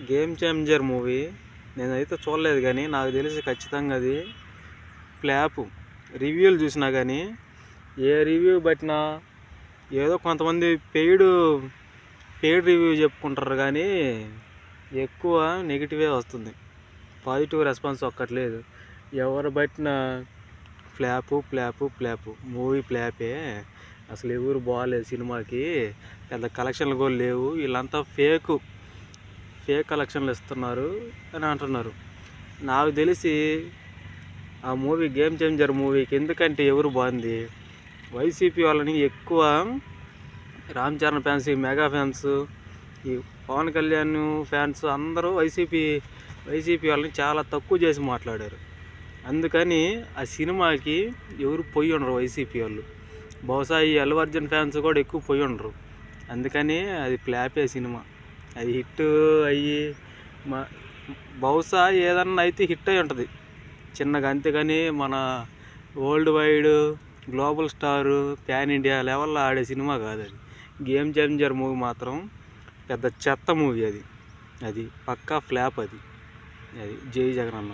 Game changer movie నేనైతే చూడలేదు, కానీ నాకు తెలిసి ఖచ్చితంగా అది ఫ్లాప్. రివ్యూలు చూసినా కానీ ఏ రివ్యూ బట్టినా ఏదో కొంతమంది పెయిడ్ రివ్యూ చెప్పుకుంటారు, కానీ ఎక్కువ నెగిటివే వస్తుంది. పాజిటివ్ రెస్పాన్స్ ఒక్కట్లేదు. ఎవరు బట్టిన ఫ్లాపు మూవీ ఫ్లాపే. అసలు ఎవరు బాగాలేదు, సినిమాకి పెద్ద కలెక్షన్లు కూడా లేవు, వీళ్ళంతా ఫేక్ కలెక్షన్లు ఇస్తున్నారు అని అంటున్నారు. నాకు తెలిసి ఆ మూవీ గేమ్ చేంజర్ మూవీకి ఎందుకంటే ఎవరు బాగుంది, వైసీపీ వాళ్ళని ఎక్కువ, రామ్ చరణ్ ఫ్యాన్స్, ఈ మెగా ఫ్యాన్స్, ఈ పవన్ కళ్యాణ్ ఫ్యాన్స్ అందరూ వైసీపీ వాళ్ళని చాలా తక్కువ చేసి మాట్లాడారు. అందుకని ఆ సినిమాకి ఎవరు పోయి ఉండరు వైసీపీ వాళ్ళు. బహుశా ఈ అల్లు అర్జున్ ఫ్యాన్స్ కూడా ఎక్కువ పోయి ఉండరు. అందుకని అది ఫ్లాపే సినిమా. అది హిట్ అయ్యి బహుశా ఏదన్నా అయితే హిట్ అయి ఉంటుంది చిన్నగా, అంతేగాని మన world wide global star pan India లెవెల్లో ఆడే సినిమా కాదు అది. గేమ్ చేంజర్ మూవీ మాత్రం పెద్ద చెత్త మూవీ. అది పక్కా ఫ్లాప్. అది జై జగనన్న.